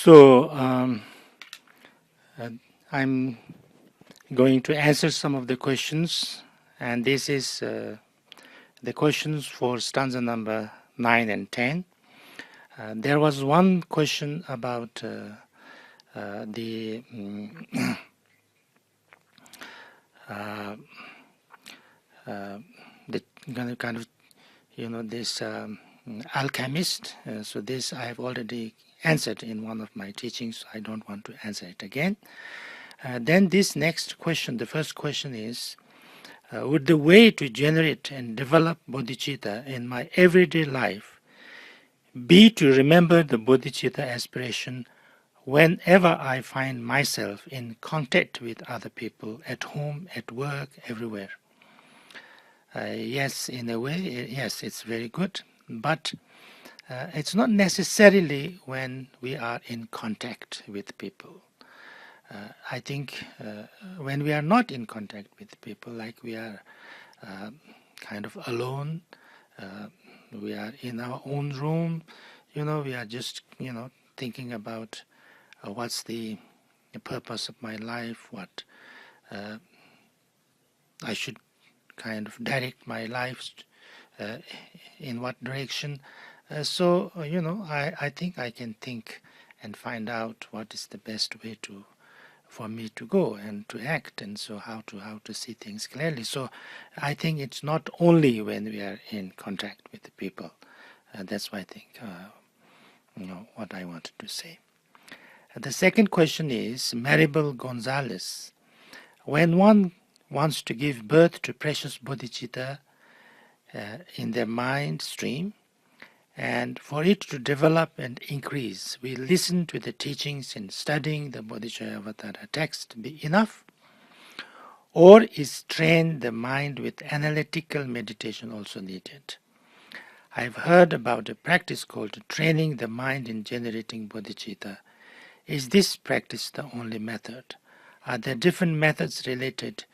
So I'm going to answer some of the questions, and this is the questions for stanza number 9 and 10. There was one question about the kind of this alchemist. So this I have already answered in one of my teachings. I don't want to answer it again. Then this next question, the first question is, would the way to generate and develop bodhicitta in my everyday life be to remember the bodhicitta aspiration whenever I find myself in contact with other people, at home, at work, everywhere? Yes, in a way, yes, it's very good, but it's not necessarily when we are in contact with people. I think when we are not in contact with people, like we are kind of alone, we are in our own room, we are just, thinking about what's the purpose of my life, what I should kind of direct my life in what direction. So I think I can think and find out what is the best way for me to go and to act, and so how to see things clearly. So I think it's not only when we are in contact with the people. That's why I think what I wanted to say. The second question is Maribel Gonzalez. When one wants to give birth to precious bodhicitta in their mind stream, and for it to develop and increase, we listen to the teachings and studying the Bodhicharyavatara text be enough? Or is train the mind with analytical meditation also needed? I've heard about a practice called training the mind in generating bodhicitta. Is this practice the only method? Are there different methods related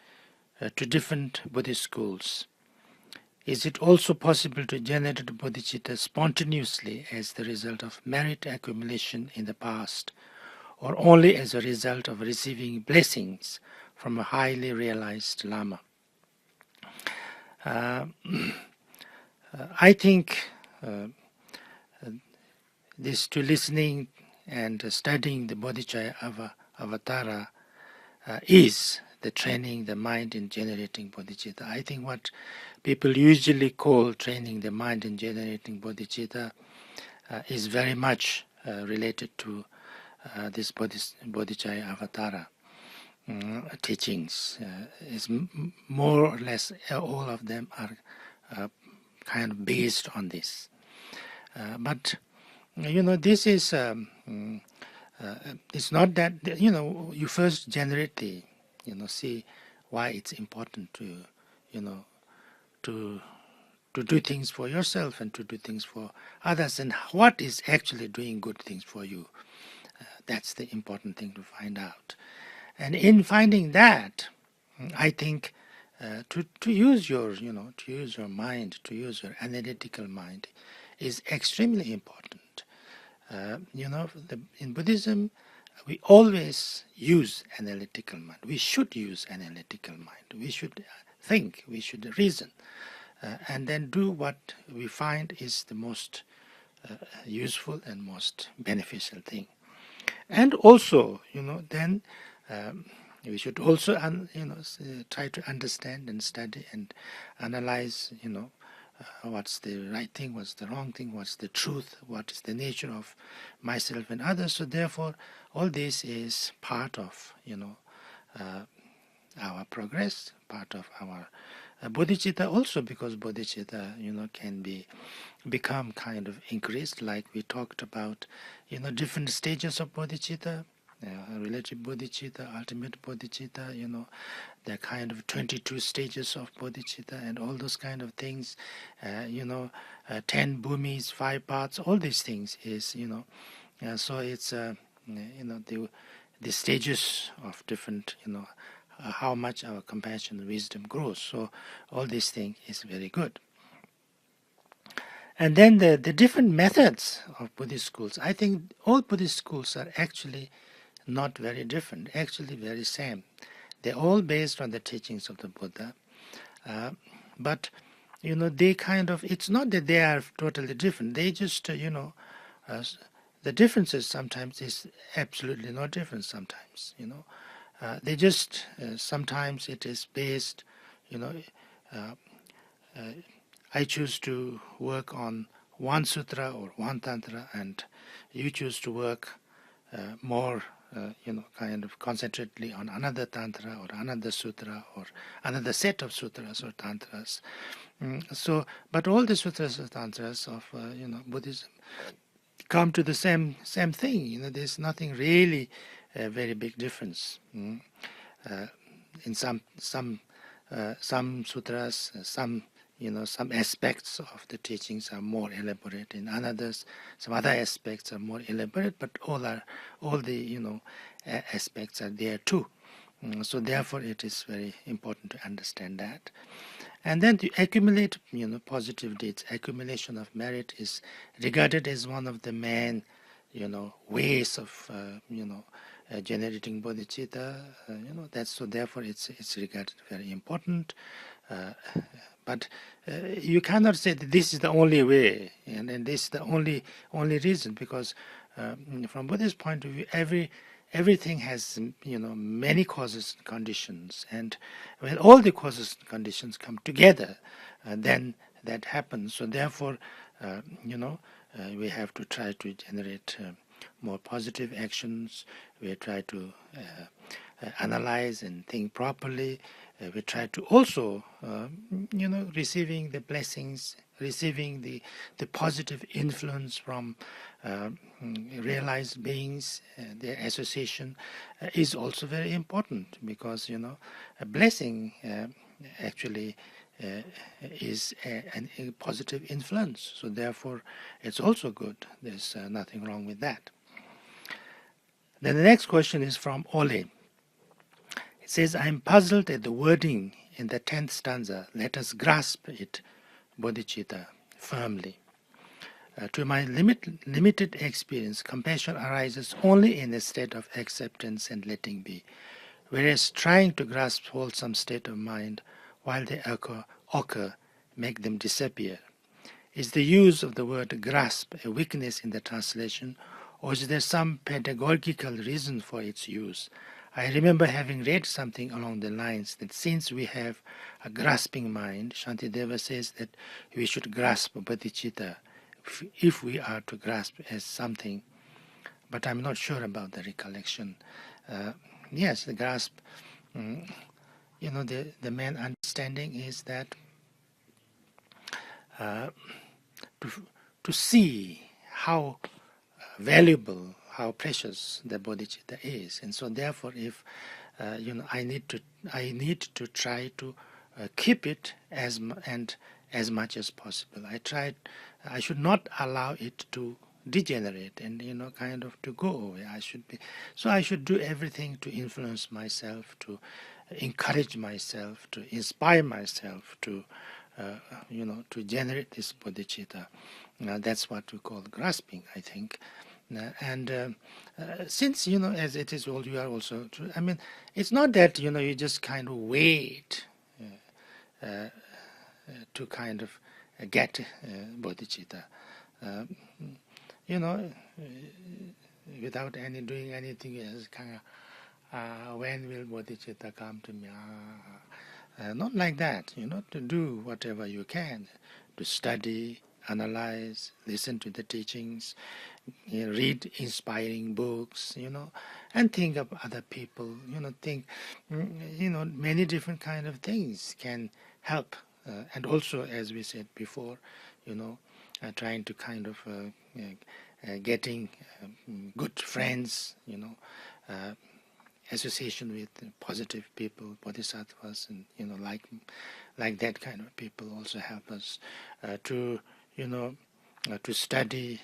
to different Buddhist schools? Is it also possible to generate bodhicitta spontaneously as the result of merit accumulation in the past, or only as a result of receiving blessings from a highly realized Lama? I think this to listening and studying the Bodhicharyavatara is the training the mind in generating bodhicitta. I think what people usually call training the mind in generating bodhicitta is very much related to this Bodhicharyavatara teachings. Is more or less all of them are kind of based on this. But this is it's not that you first generate the see why it's important to to do things for yourself and to do things for others, and what is actually doing good things for you. That's the important thing to find out. And in finding that, I think to use your to use your mind, to use your analytical mind is extremely important. In Buddhism, we always use analytical mind. We should use analytical mind. We should think. We should reason, and then do what we find is the most useful and most beneficial thing. And also, then we should also, try to understand and study and analyze, what's the right thing, what's the wrong thing, what's the truth, what is the nature of myself and others. So therefore, all this is part of, our progress, part of our bodhicitta also, because bodhicitta, can become kind of increased, like we talked about, different stages of bodhicitta. Relative bodhicitta, ultimate bodhicitta, the kind of 22 stages of bodhicitta and all those kind of things, 10 bhumis, 5 paths, all these things is, so it's, the stages of different, how much our compassion and wisdom grows. So all these things is very good. And then the different methods of Buddhist schools. I think all Buddhist schools are actually not very different, actually very same. They're all based on the teachings of the Buddha. But, they kind of, it's not that they are totally different. They just, the differences sometimes is absolutely no different sometimes, They just, sometimes it is based, uh, I choose to work on one sutra or one tantra, and you choose to work more, kind of concentratedly on another tantra or another sutra or another set of sutras or tantras. So, but all the sutras or tantras of Buddhism come to the same thing. There's nothing really very big difference. In some sutras, some aspects of the teachings are more elaborate. In others, some other aspects are more elaborate, but all the aspects are there too. So therefore, it is very important to understand that. And then to accumulate, positive deeds, accumulation of merit is regarded as one of the main, ways of, generating bodhicitta. That's so. Therefore, it's regarded very important. But you cannot say that this is the only way, and this is the only reason, because from Buddhist point of view, everything has many causes and conditions, and when all the causes and conditions come together, then that happens. So therefore, we have to try to generate more positive actions. We try to analyze and think properly. We try to also, receiving the blessings, receiving the positive influence from realized beings. Their association is also very important, because a blessing actually is a positive influence. So therefore, it's also good. There's nothing wrong with that. Then the next question is from Ole. It says, I'm puzzled at the wording in the 10th stanza. Let us grasp it, bodhicitta, firmly. To my limited experience, compassion arises only in a state of acceptance and letting be, whereas trying to grasp wholesome state of mind while they occur make them disappear. Is the use of the word grasp a weakness in the translation, or is there some pedagogical reason for its use? I remember having read something along the lines that since we have a grasping mind, Shantideva says that we should grasp bodhicitta if we are to grasp as something, but I'm not sure about the recollection. Yes, the grasp, the main understanding is that to see how valuable, how precious the bodhicitta is, and so therefore, if I need to try to keep it as much as possible. I should not allow it to degenerate and kind of to go away. I should do everything to influence myself, to encourage myself, to inspire myself to to generate this bodhicitta. That's what we call grasping, I think. And since as it is all, you are also I mean, it's not that you just kind of wait to kind of get bodhicitta, without doing anything else. Kind of, when will bodhicitta come to me? Not like that. To do whatever you can, to study, analyze, listen to the teachings, read inspiring books, and think of other people. Think, many different kind of things can help, and also, as we said before, trying to kind of getting good friends, association with positive people, bodhisattvas, and like that kind of people also help us to to study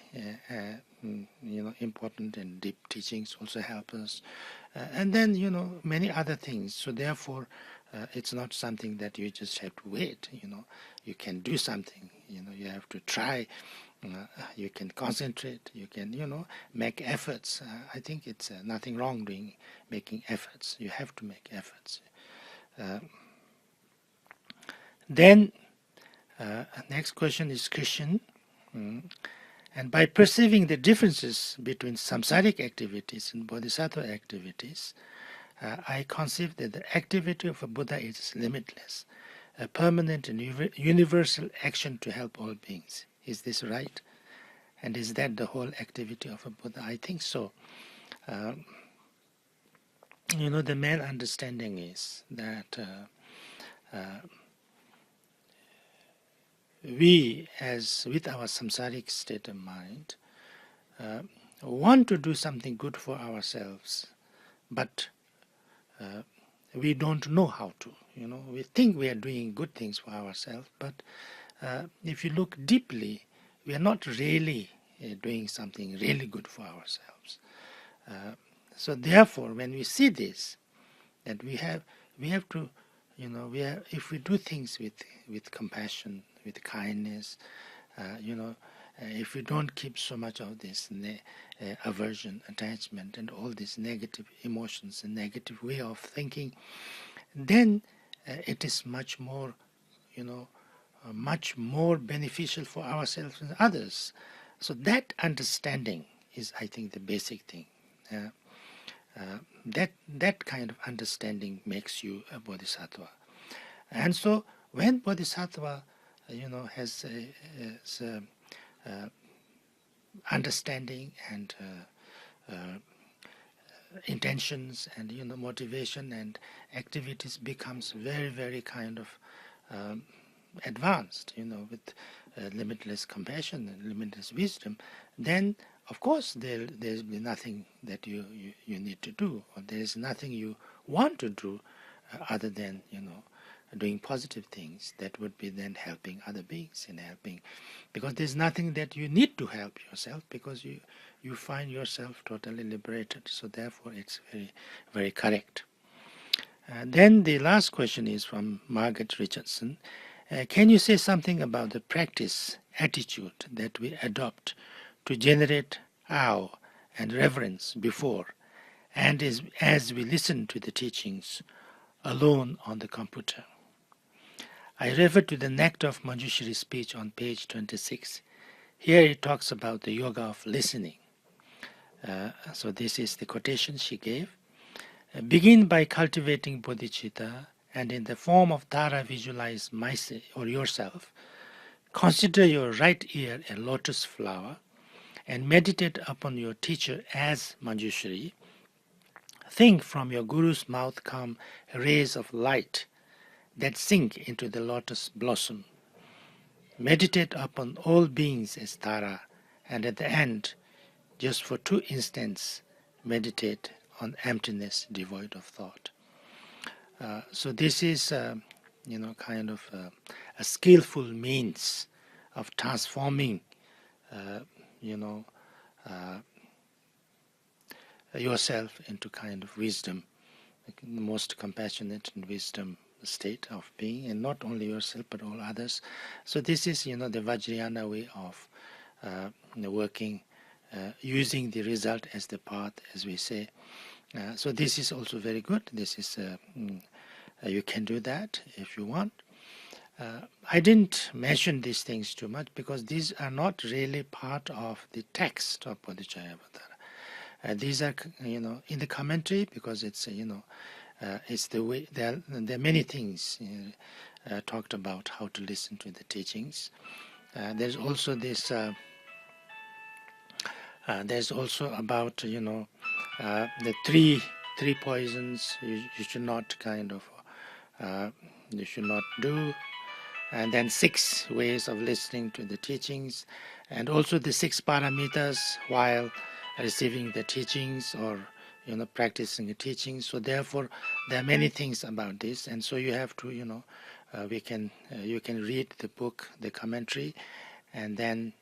important and deep teachings also help us, and then many other things. So therefore, it's not something that you just have to wait. You can do something. You have to try. You can concentrate. You can make efforts. I think it's nothing wrong making efforts. You have to make efforts. Then next question is Christian. And by perceiving the differences between samsaric activities and bodhisattva activities, I conceive that the activity of a Buddha is limitless, a permanent and universal action to help all beings. Is this right? And is that the whole activity of a Buddha? I think so. The main understanding is that we, as with our samsaric state of mind, want to do something good for ourselves, but we don't know how to. We think we are doing good things for ourselves, but if you look deeply, we are not really doing something really good for ourselves. So therefore, when we see this, that we have to, if we do things with compassion, with kindness, if we don't keep so much of this aversion, attachment, and all these negative emotions and negative way of thinking, then it is much more, much more beneficial for ourselves and others. So that understanding is, I think, the basic thing. That kind of understanding makes you a bodhisattva. And so when bodhisattva has understanding and intentions and motivation and activities becomes very, very kind of advanced, with limitless compassion and limitless wisdom, then of course there's nothing that you need to do, or there's nothing you want to do other than doing positive things that would be then helping other beings and helping, because there's nothing that you need to help yourself, because you find yourself totally liberated. So therefore it's very, very correct. Then the last question is from Margaret Richardson. Can you say something about the practice attitude that we adopt to generate awe and reverence before and as we listen to the teachings alone on the computer? I refer to the Nectar of Manjushri speech on page 26. Here it talks about the yoga of listening. So this is the quotation she gave. Begin by cultivating bodhicitta, and in the form of Tara visualize myself or yourself. Consider your right ear a lotus flower, and meditate upon your teacher as Manjushri. Think from your guru's mouth come rays of light that sink into the lotus blossom. Meditate upon all beings as Tara, and at the end, just for 2 instants, meditate on emptiness devoid of thought. So this is, kind of a skillful means of transforming, yourself into kind of wisdom, the most compassionate and wisdom state of being, and not only yourself but all others. So this is, the Vajrayana way of working, using the result as the path, as we say. So this is also very good. This is you can do that if you want. I didn't mention these things too much because these are not really part of the text of Bodhicharyavatara. These are, in the commentary, because it's, it's the way. There are many things talked about how to listen to the teachings. There's also this. There's also about the three poisons you should not kind of you should not do, and then 6 ways of listening to the teachings, and also the 6 paramitas while receiving the teachings or practicing the teachings. So therefore there are many things about this, and so you have to you can read the book, the commentary, and then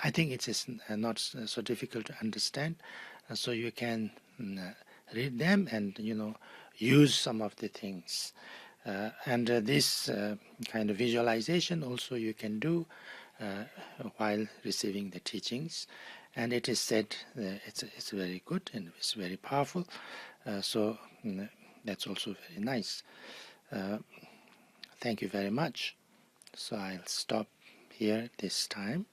I think it is not so difficult to understand, so you can read them and use some of the things. And this kind of visualization also you can do while receiving the teachings, and it is said it's very good and it's very powerful. So that's also very nice. Thank you very much. So I'll stop here this time.